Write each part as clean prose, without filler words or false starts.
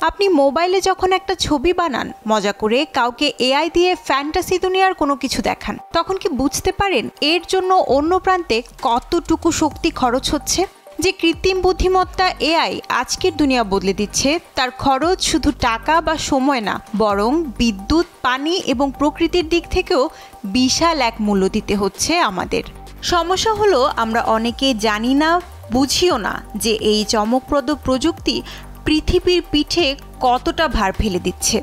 আপনি মোবাইলে যখন একটা ছবি বানান, মজা করে কাউকে এআই দিয়ে ফ্যান্টাসি দুনিয়ার কোনো কিছু দেখান, তখন কি বুঝতে পারেন এর জন্য অন্য প্রান্তে কতটুকু শক্তি খরচ হচ্ছে? যে কৃত্রিম বুদ্ধিমত্তা এআই আজকের দুনিয়া বদলে দিচ্ছে, তার খরচ শুধু টাকা বা সময় না, বরং বিদ্যুৎ, পানি এবং প্রকৃতির দিক থেকেও বিশাল এক মূল্য দিতে হচ্ছে আমাদের। সমস্যা হলো আমরা অনেকে জানি না, বুঝিও না যে এই চমকপ্রদ প্রযুক্তি পৃথিবীর পিঠে কতটা ভার ফেলে দিচ্ছে।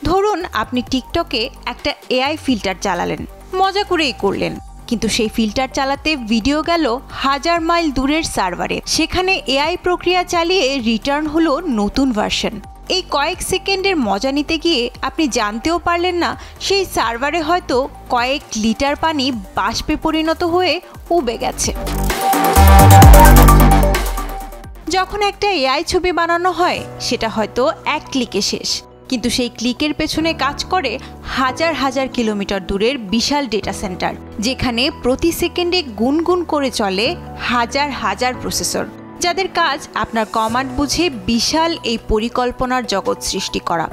ধরুন আপনি টিকটকে একটা এআই ফিল্টার চালালেন, মজা করেই করলেন, কিন্তু সেই ফিল্টার চালাতে ভিডিও গেল 1000 মাইল দূরের সার্ভারে। সেখানে এআই প্রক্রিয়া চালিয়ে রিটার্ন হলো নতুন ভার্সন। এই কয়েক সেকেন্ডের মজা নিতে গিয়ে আপনি জানতেও পারলেন না সেই সার্ভারে হয়তো কয়েক লিটার পানি বাষ্পে পরিণত হয়ে উবে গেছে। যখন একটা এআই ছবি বানানো হয়, সেটা হয়তো এক ক্লিকে শেষ, কিন্তু সেই ক্লিকের পেছনে কাজ করে হাজার হাজার কিলোমিটার দূরের বিশাল ডেটা সেন্টার, যেখানে প্রতি সেকেন্ডে গুনগুন করে চলে হাজার হাজার প্রসেসর, যাদের কাজ আপনার কমান্ড বুঝে বিশাল এই পরিকল্পনার জগৎ সৃষ্টি করা।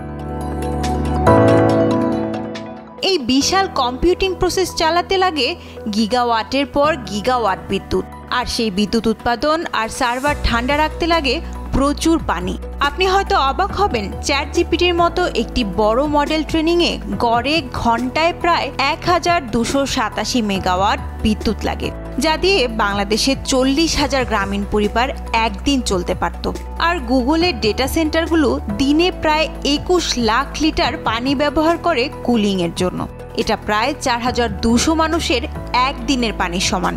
এই বিশাল কম্পিউটিং প্রসেস চালাতে লাগে গিগাওয়াটের পর গিগাওয়াট বিদ্যুৎ, আর সেই বিদ্যুৎ উৎপাদন আর সার্ভার ঠান্ডা রাখতে লাগে প্রচুর পানি। আপনি হয়তো অবাক হবেন, চ্যাটজিপিটির মতো একটি বড় মডেল ট্রেনিংয়ে গড়ে ঘন্টায় প্রায় 1287 মেগাওয়াট বিদ্যুৎ লাগে, যা দিয়ে বাংলাদেশের 40,000 গ্রামীণ পরিবার একদিন চলতে পারত। আর গুগলের ডেটা সেন্টারগুলো দিনে প্রায় 21 লাখ লিটার পানি ব্যবহার করে কুলিংয়ের জন্য। এটা প্রায় 4200 মানুষের একদিনের পানির সমান।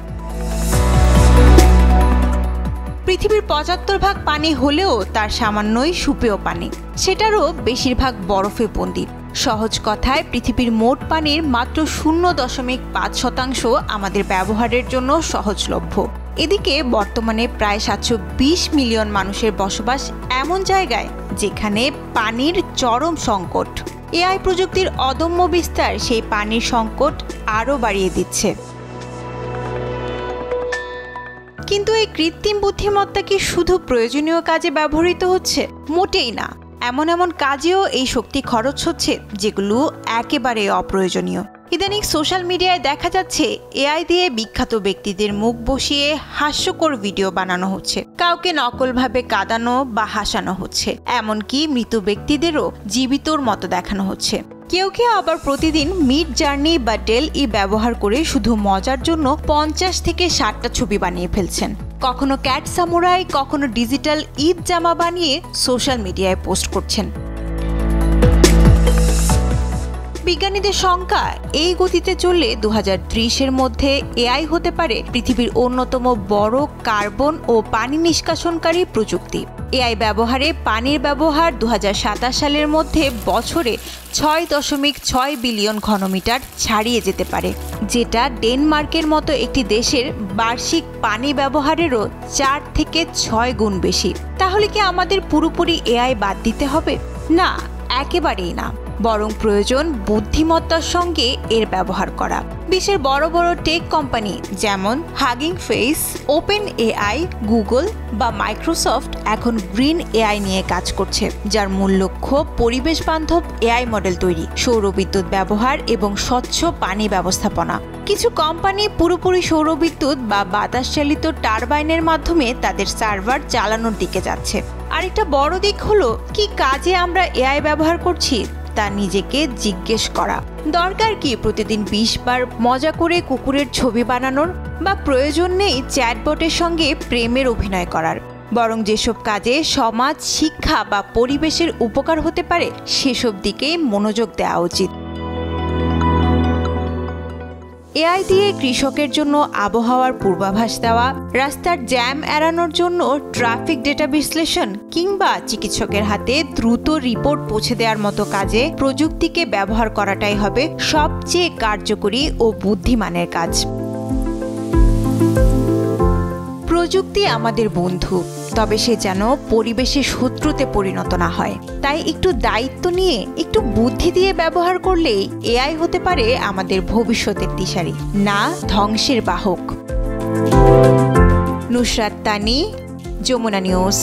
পৃথিবীর 75 পানি হলেও তার সামান্যই সুপেয় পানি, সেটারও বেশিরভাগ বরফে বন্দী। সহজ কথায় পৃথিবীর মোট পানির মাত্র 0.5% আমাদের ব্যবহারের জন্য সহজলভ্য। এদিকে বর্তমানে প্রায় 720 মিলিয়ন মানুষের বসবাস এমন জায়গায় যেখানে পানির চরম সংকট। এআই প্রযুক্তির অদম্য বিস্তার সেই পানির সংকট আরও বাড়িয়ে দিচ্ছে। কিন্তু এই কৃত্রিম বুদ্ধিমত্তা কি শুধু প্রয়োজনীয় কাজে ব্যবহৃত হচ্ছে? মোটেই না। এমন এমন কাজেও এই শক্তি খরচ হচ্ছে যেগুলো একেবারে অপ্রয়োজনীয়। ইদানিং সোশ্যাল মিডিয়ায় দেখা যাচ্ছে এআই দিয়ে বিখ্যাত ব্যক্তিদের মুখ বসিয়ে হাস্যকর ভিডিও বানানো হচ্ছে, কাউকে নকলভাবে কাঁদানো বা হাসানো হচ্ছে, এমনকি মৃত ব্যক্তিদেরও জীবিতর মতো দেখানো হচ্ছে। কেউ কেউ আবার প্রতিদিন মিড জার্নি বা ডেল-ই ব্যবহার করে শুধু মজার জন্য 50 থেকে 60টা ছবি বানিয়ে ফেলছেন। কখনো ক্যাট সামুরাই, কখনো ডিজিটাল ঈদ জামা বানিয়ে সোশ্যাল মিডিয়ায় পোস্ট করছেন। বিজ্ঞানীদের শঙ্কা, এই গতিতে চললে 2030-এর মধ্যে এআই হতে পারে পৃথিবীর অন্যতম বড় কার্বন ও পানি নিষ্কাশনকারী প্রযুক্তি। এআই ব্যবহারে পানির ব্যবহার 2027 সালের মধ্যে বছরে 6.6 বিলিয়ন ঘনমিটার ছাড়িয়ে যেতে পারে, যেটা ডেনমার্কের মতো একটি দেশের বার্ষিক পানি ব্যবহারেরও 4 থেকে 6 গুণ বেশি। তাহলে কি আমাদের পুরোপুরি এআই বাদ দিতে হবে? না, একেবারেই না। বরং প্রয়োজন বুদ্ধিমত্তার সঙ্গে এর ব্যবহার করা। বিশ্বের বড় বড় টেক কোম্পানি যেমন hugging face, open AI, Google বা মাইক্রোসফট এখন গ্রিন এআই নিয়ে কাজ করছে, যার মূল লক্ষ্য পরিবেশ বান্ধব এআই মডেল তৈরি, সৌরবিদ্যুৎ ব্যবহার এবং স্বচ্ছ পানি ব্যবস্থাপনা। কিছু কোম্পানি পুরোপুরি সৌরবিদ্যুৎ বা বাতাস চালিত টারবাইনের মাধ্যমে তাদের সার্ভার চালানোর দিকে যাচ্ছে। আরেকটা বড় দিক হলো, কি কাজে আমরা এআই ব্যবহার করছি তা নিজেকে জিজ্ঞেস করা। দরকার কি প্রতিদিন 20 বার মজা করে কুকুরের ছবি বানানোর, বা প্রয়োজন নেই চ্যাটবটের সঙ্গে প্রেমের অভিনয় করার। বরং যেসব কাজে সমাজ, শিক্ষা বা পরিবেশের উপকার হতে পারে সেসব দিকেই মনোযোগ দেওয়া উচিত। এআই দিয়ে কৃষকের জন্য আবহাওয়ার পূর্বাভাস দেওয়া, রাস্তার জ্যাম এড়ানোর জন্য ট্রাফিক ডেটা বিশ্লেষণ কিংবা চিকিৎসকের হাতে দ্রুত রিপোর্ট পৌঁছে দেওয়ার মতো কাজে প্রযুক্তিকে ব্যবহার করাটাই হবে সবচেয়ে কার্যকরী ও বুদ্ধিমানের কাজ। প্রযুক্তি আমাদের বন্ধু, তবে সে যেন পরিবেশের শত্রুতে পরিণত না হয়। তাই একটু দায়িত্ব নিয়ে, একটু বুদ্ধি দিয়ে ব্যবহার করলেই এআই হতে পারে আমাদের ভবিষ্যতের দিশারি, না ধ্বংসের বাহক। নুসরাত তানি, যমুনা নিউজ।